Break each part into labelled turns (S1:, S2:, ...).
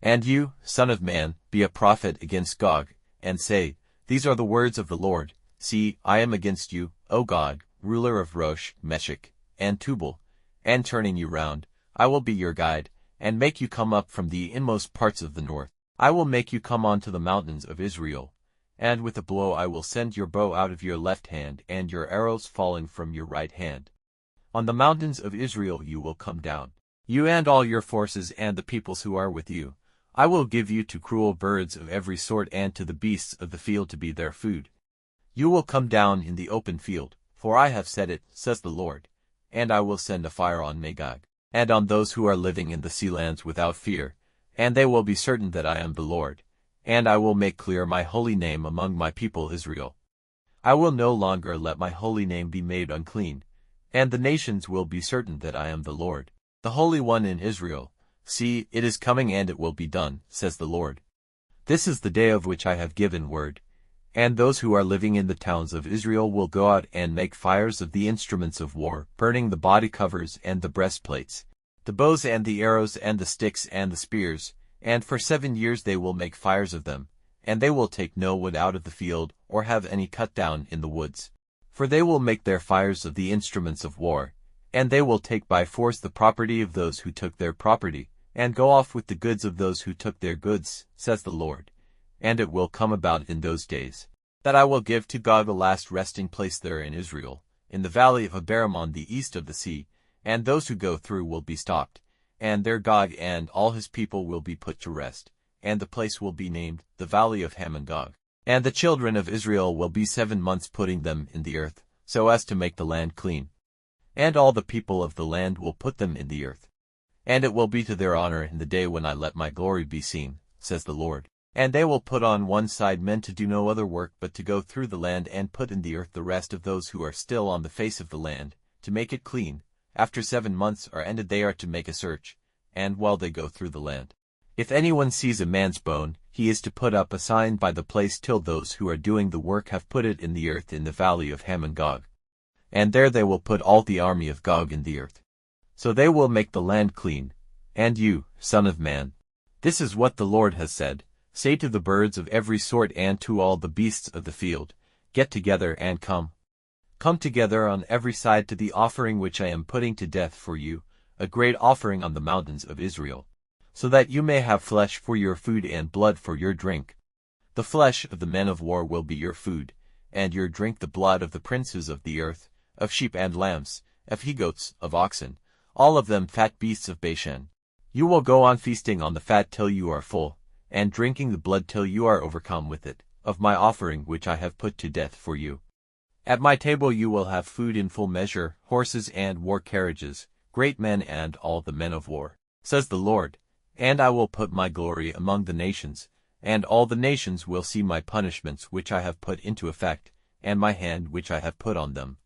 S1: And you, son of man, be a prophet against Gog, and say, These are the words of the Lord. See, I am against you, O Gog, ruler of Rosh, Meshech, and Tubal, and turning you round, I will be your guide, and make you come up from the inmost parts of the north. I will make you come on to the mountains of Israel, and with a blow I will send your bow out of your left hand, and your arrows falling from your right hand. On the mountains of Israel you will come down, you and all your forces and the peoples who are with you. I will give you to cruel birds of every sort and to the beasts of the field to be their food. You will come down in the open field, for I have said it, says the Lord. And I will send a fire on Magog, and on those who are living in the sea lands without fear, and they will be certain that I am the Lord. And I will make clear my holy name among my people Israel. I will no longer let my holy name be made unclean, and the nations will be certain that I am the Lord, the Holy One in Israel. See, it is coming and it will be done, says the Lord. This is the day of which I have given word. And those who are living in the towns of Israel will go out and make fires of the instruments of war, burning the body covers and the breastplates, the bows and the arrows and the sticks and the spears, and for 7 years they will make fires of them, and they will take no wood out of the field, or have any cut down in the woods. For they will make their fires of the instruments of war, and they will take by force the property of those who took their property, and go off with the goods of those who took their goods, says the Lord. And it will come about in those days, that I will give to Gog a last resting place there in Israel, in the valley of Abarim on the east of the sea, and those who go through will be stopped, and their Gog and all his people will be put to rest, and the place will be named the Valley of Hamon-Gog. And the children of Israel will be 7 months putting them in the earth, so as to make the land clean. And all the people of the land will put them in the earth. And it will be to their honor in the day when I let my glory be seen, says the Lord. And they will put on one side men to do no other work but to go through the land and put in the earth the rest of those who are still on the face of the land, to make it clean. After 7 months are ended they are to make a search, and while they go through the land, if anyone sees a man's bone, he is to put up a sign by the place till those who are doing the work have put it in the earth in the valley of Hamon-Gog. And there they will put all the army of Gog in the earth. So they will make the land clean. And you, son of man, this is what the Lord has said. Say to the birds of every sort and to all the beasts of the field, Get together and come. Come together on every side to the offering which I am putting to death for you, a great offering on the mountains of Israel, so that you may have flesh for your food and blood for your drink. The flesh of the men of war will be your food, and your drink the blood of the princes of the earth, of sheep and lambs, of he-goats, of oxen, all of them fat beasts of Bashan. You will go on feasting on the fat till you are full, and drinking the blood till you are overcome with it, of my offering which I have put to death for you. At my table you will have food in full measure, horses and war carriages, great men and all the men of war, says the Lord. And I will put my glory among the nations, and all the nations will see my punishments which I have put into effect, and my hand which I have put on them.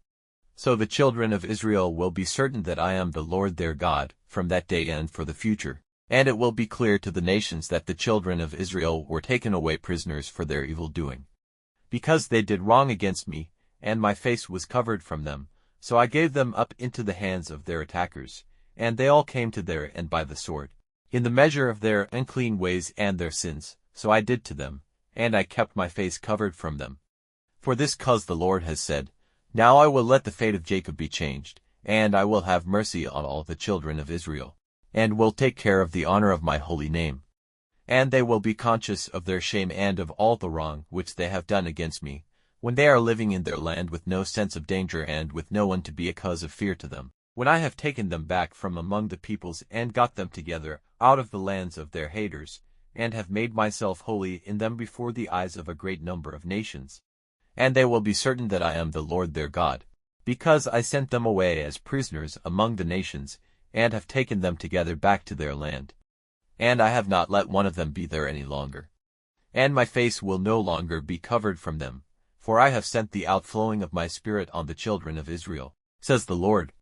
S1: So the children of Israel will be certain that I am the Lord their God, from that day and for the future. And it will be clear to the nations that the children of Israel were taken away prisoners for their evil doing. Because they did wrong against me, and my face was covered from them, so I gave them up into the hands of their attackers, and they all came to their end by the sword, in the measure of their unclean ways and their sins, so I did to them, and I kept my face covered from them. For this cause the Lord has said, Now I will let the fate of Jacob be changed, and I will have mercy on all the children of Israel, and will take care of the honor of my holy name. And they will be conscious of their shame and of all the wrong which they have done against me, when they are living in their land with no sense of danger and with no one to be a cause of fear to them, when I have taken them back from among the peoples and got them together out of the lands of their haters, and have made myself holy in them before the eyes of a great number of nations. And they will be certain that I am the Lord their God, because I sent them away as prisoners among the nations, and have taken them together back to their land. And I have not let one of them be there any longer. And my face will no longer be covered from them, for I have sent the outflowing of my spirit on the children of Israel, says the Lord.